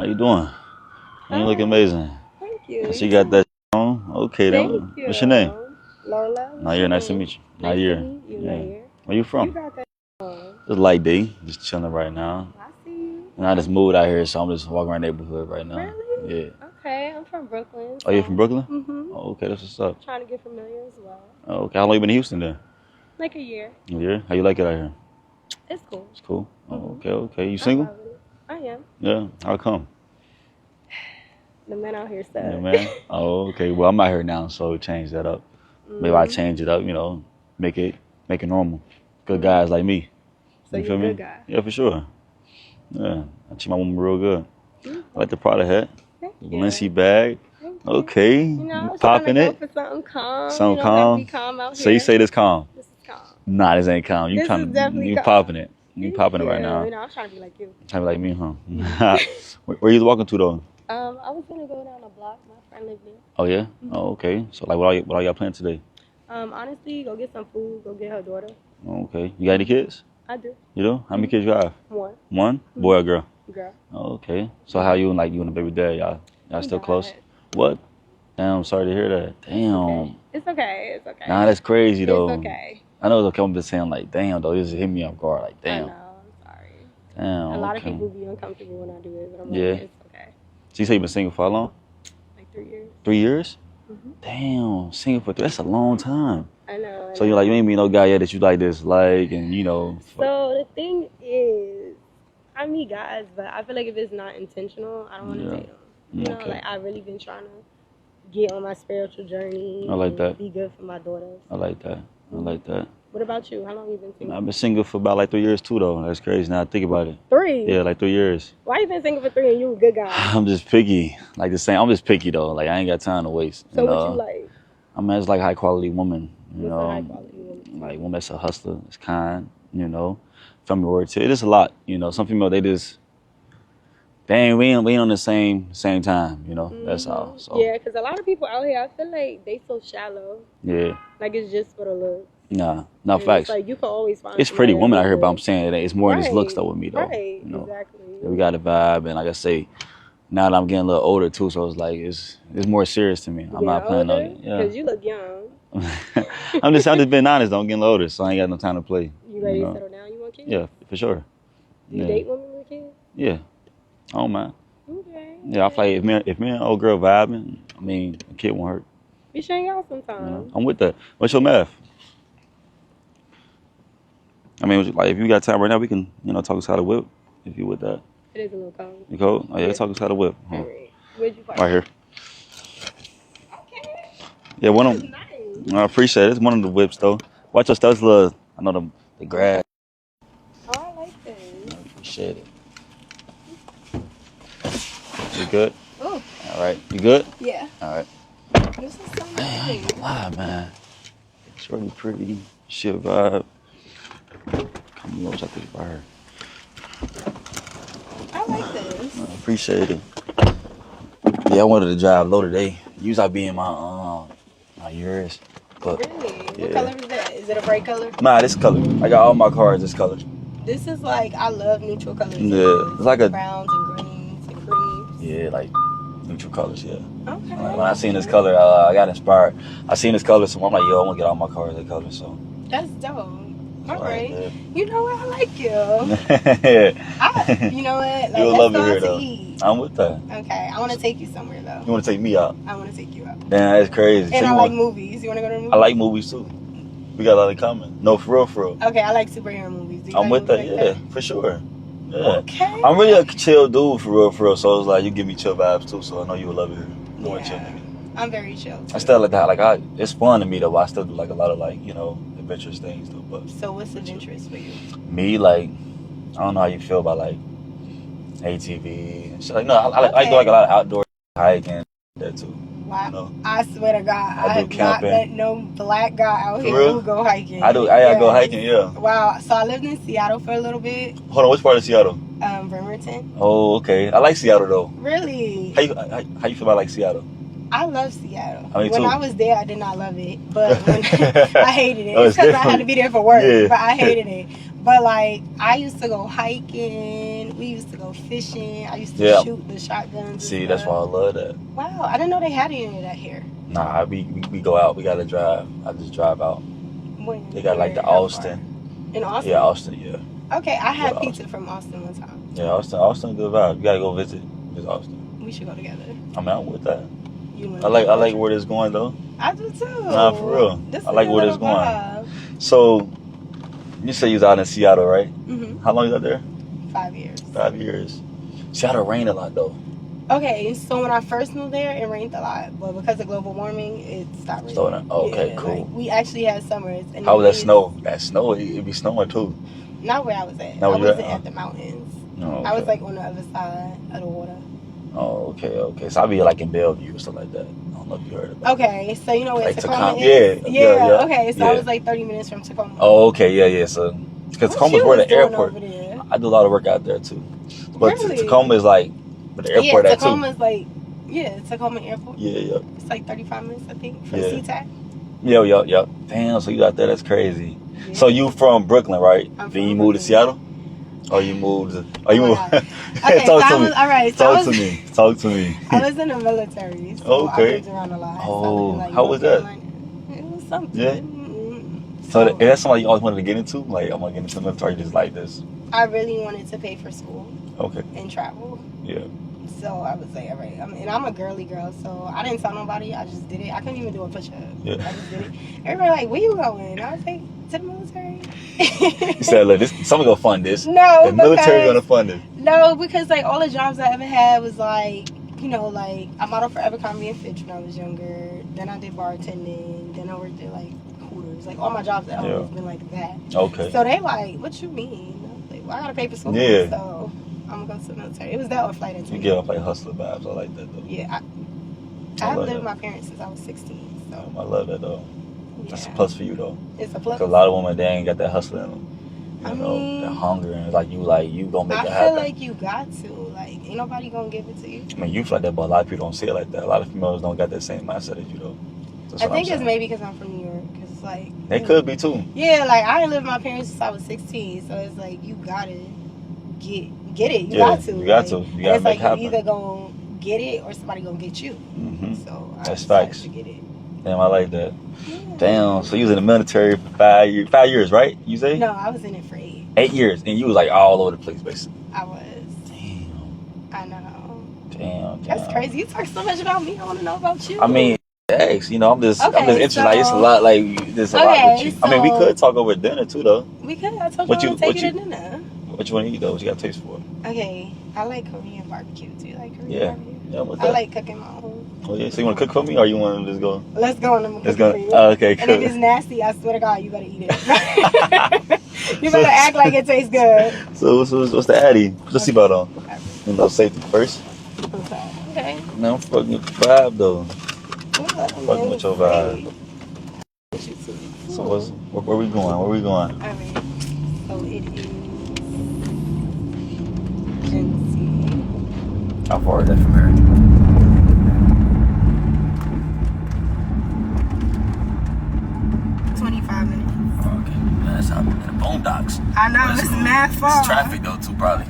How you doing? You look amazing. Thank you. She got that on. Okay, Thank then. you. What's your name? Lola. Nair, nice to meet you. Nice Nair. to meet you, Yeah. Nair. Where you from? You got that on. Just light day. Just chilling right now. I see you. And I just moved out here, so I'm just walking around the neighborhood right now. Really? Yeah. Okay, I'm from Brooklyn. Oh, you from Brooklyn? Mm-hmm. Oh, okay, that's what's up. Trying to get familiar as well. Oh, okay, how long you been in Houston then? Like a year. A year? How you like it out here? It's cool. It's cool. Oh, Mhm. okay. You I single? love it. I am. Yeah. How come? The men out here Yeah, said. man. Oh, okay. Well, I'm out here now, so change that up. Maybe I change it up, make it normal. Good guys like me. So You you're feel a me? good guy. Yeah, for sure. Yeah, I treat my woman real good. Mhm. I like the Prada hat, Thank the you. Balenci bag. Thank you. Okay, You know, I was popping trying to it. go for something calm. Something Gotta calm. be calm out So here. you say this calm? This is calm. Nah, this ain't calm. You This is trying to definitely you calm. popping it. You Thank popping it right you. now. You know, I was trying to be like you. Trying to be like me, huh? Where you walking to though? I was gonna go down the block. My friend lived there. Oh yeah. Oh okay. So like, what are y'all planning today? Honestly, go get some food. Go get her daughter. Oh, okay. You got any kids? I do. You do? How many kids you have? One One? Boy or girl? girl. Oh, okay. So how you and the baby dad? Y'all still close? Died. What? Damn, I'm sorry to hear that. Damn. It's okay. It's okay. Nah, that's crazy though. It's okay. I know it's okay. I'm just saying like, damn though, this hit me off guard. Like, I damn. know. I'm sorry. Damn. A lot of okay. people be uncomfortable when I do it, but I'm Yeah. like, it's okay. So you say you been single for how long? Like 3 years. 3 years? Mhm. Damn, single for 3. That's a long time. I know. So you ain't meet no guy yet that you like this, and So the thing is, I meet guys, but I feel like if it's not intentional, I don't want to Yeah. date them. You know, Okay. like I've really been trying to get on my spiritual journey. I like and that. Be good for my daughters. I like that. I like that. What about you? How long you been single? I've been single for about like 3 years too though. That's crazy. Now I think about it. 3. Yeah, like 3 years. Why you been single for 3 and you a good guy? I'm just picky. Like the same. I'm just picky though. Like I ain't got time to waste. So what you like? I mean, it's like high quality woman. You What's a know, high quality woman? like woman that's a hustler, it's kind. Family oriented. It is a lot. Some female they just, dang, we ain't on the same time. That's all. So Yeah, because a lot of people out here, I feel like they so shallow. yeah, Like it's just for the look. no And facts. It's like you can always find. It's pretty somebody women out that's here, but good. I'm saying that it's more than just looks Right, though with me though. Right, exactly. We got a vibe, and like I say, now that I'm getting a little older too, so it's like it's more serious to me. I'm not playing on it. Yeah. Because you look young. I'm just being honest. Though. I'm getting a little older, so I ain't got no time to play. You ready to settle down? You want kids? Yeah, for sure. You date women with kids? Yeah, I don't mind. Okay. Yeah, I feel like if me and old girl vibing, I mean, a kid won't hurt. We should hang out sometime. I'm with that. What's your math? I mean, like if you got time right now, we can talk us how to whip. If you with that. It is a little cold. You cold? Oh yeah, talk us how to whip. All right. Where'd you park? Right here. Okay. Yeah, one of That's them. nice. I appreciate it. It's one of the whips though. Watch your stuff, little. I know the grass. Oh, I like this. I appreciate it. You good? Oh. All right. You good? Yeah. All right. This is so Man, I nice. ain't gonna lie, man. It's really pretty. Shit vibe. Come on, I think about her. I like this. I appreciate it. Yeah, I wanted to drive low today. Usually I be in my Urus. But Really? yeah. What color is that? Is it a bright color? Nah, this color. I got all my cars this color. This is like, I love neutral colors. Yeah, it's like a browns and greens and creams. yeah, like neutral colors. Yeah. Okay. Like, when I seen this color, I got inspired. I seen this color, so I'm like, yo, I'm gonna get all my cars that color. So. That's dope. All So, right. yeah. You know what? I like you. Yeah. You know what? Like, You'll let's love go it here out to though. eat. I'm with that. Okay. I want to take you somewhere though. You wanna take me out? I want to take you out. Damn, that's crazy. And So I you like want- movies. You want to go to the movies? I like movies too. We got a lot in common. No, for real. Okay, I like superhero movies. Do you I'm like with that, movies yeah, like for sure. Yeah. Okay. I'm really a chill dude, for real. So it's like, you give me chill vibes too, so I know you would love it here. You want to chill, Yeah. nigga. I'm very chill. Too. I still like that. It's fun to me though, but I still do like a lot of adventurous things though. But So what's adventurous for you? me, like, I don't know how you feel about like ATV and shit. Like, no, I do like a lot of outdoor hiking that too. Wow. You know? I swear to God, I do I have not camping. met no black guy out For here real? who go hiking. I do. I go Yes. hiking. Yeah. Wow. So I lived in Seattle for a little bit. Hold on, which part of Seattle? Bremerton. Oh, okay. I like Seattle though. Really? How you feel about like Seattle? I love Seattle. Me When too. I was there, I did not love it, but when I hated it. Oh, It's it's because I had to different. be there for work, Yeah. but I hated it. But like, I used to go hiking. We used to go fishing. I used to shoot the shotguns. See, that's why I love that. Wow, I didn't know they had any of that here. Nah, we go out. We gotta drive. I just drive out. When? They got like the Austin. In Austin? Yeah, Austin. Yeah. Okay, I had pizza from Austin one time. Yeah, Austin, good vibe. You gotta go visit Austin. We should go together. I'm out with that. I like where this going though. I do too. Nah, for real. I like where this going. Vibe. So, you say you was out in Seattle, right? Mm-hmm. How long you out there? 5 years. 5 years. Seattle rained a lot though. Okay, so when I first moved there, it rained a lot, but because of global warming, it stopped raining. Okay, cool. Like, we actually had summers. And how was that snow? That snow, it be snowing too. Not where I was at. I wasn't at the mountains. Oh, okay. I was like on the other side of the water. Oh, okay. So I'll be like in Bellevue or stuff like that. I don't know if you heard about it. Okay, so you know where like Tacoma is? Yeah. Okay, so I was like 30 minutes from Tacoma. Oh, okay, yeah. So, because Tacoma's where the airport. I do a lot of work out there too. But really? Tacoma is like where the airport at too. Tacoma's like, Tacoma Airport. Yeah. It's like 35 minutes, I think, from SeaTac. Yep. Damn, so you out there, that's crazy. Yeah. So you from Brooklyn, right? Then you moved to Seattle? Or you moved to... Okay, talk to me. All right. Talk to me. I was in the military, so I moved around a lot. Oh, how was that? It was something. Yeah. So that's something you always wanted to get into? Like, I'm going to get into the military just like this? I really wanted to pay for school. Okay. And travel. Yeah. So I was like, all right. And I'm a girly girl, so I didn't tell nobody. I just did it. I couldn't even do a push-up. Yeah. I just did it. Everybody like, where you going? I was like, to the military. You said, look, someone gonna fund this. No, the military gonna fund it. No, because like all the jobs I ever had was like, you know, like I modeled for Abercrombie and Fitch when I was younger. Then I did bartending. Then I worked at like Hooters. Like all my jobs have always been like that. Okay. So they like, what you mean? I was like, well, I gotta pay for school. Yeah. So I'm gonna go to the military. It was that or flight attendant. You get off like hustler vibes. I like that though. Yeah. I haven't lived with my parents since I was 16. So I love that though. That's a plus for you though. It's a plus. Cause a lot of women, they ain't got that hustle in them. You know, that hunger, and like you gonna make it happen. I feel like you got to. Like, ain't nobody gonna give it to you. I mean, you feel like that, but a lot of people don't see it like that. A lot of females don't got that same mindset as you though. I think it's maybe because I'm from New York. Cause it's like they could be too. Yeah, like I didn't live with my parents since I was 16, so it's like you gotta get it. You got to. You got to. You gotta make it happen. You either gonna get it or somebody gonna get you. Mm-hmm. So that's facts. To get it. Damn, I like that. Yeah. Damn, so you was in the military for 5 years. 5 years, right? You say? No, I was in it for 8. 8 years, and you was like all over the place, basically. I was. Damn. I know. Damn. That's crazy. You talk so much about me. I want to know about you. I mean, thanks. You know, I'm just interested. So, like, it's a lot. Like, there's a lot with you. So, I mean, we could talk over dinner too, though. We could. I told you I want to take you to dinner. What you want to eat though? What you got taste for? Okay, I like Korean barbecue. Do you like Korean barbecue? Yeah, I like cooking my own. Oh yeah, so you want to cook for me, or you want to just go? Let's go and I'm gonna cook for you. Oh, okay, cool. And if it's nasty, I swear to God, you better eat it. You better act like it tastes good. So what's the addy? Put the seatbelt on. You know, safety first. Okay. No, I'm fucking with the vibe though. Fucking with your vibe. So where we going? Where we going? Alright. So it is. How far is that from here? 25 minutes. Oh, okay. That's out in the boondocks. I know, it's mad far. It's traffic though too, probably.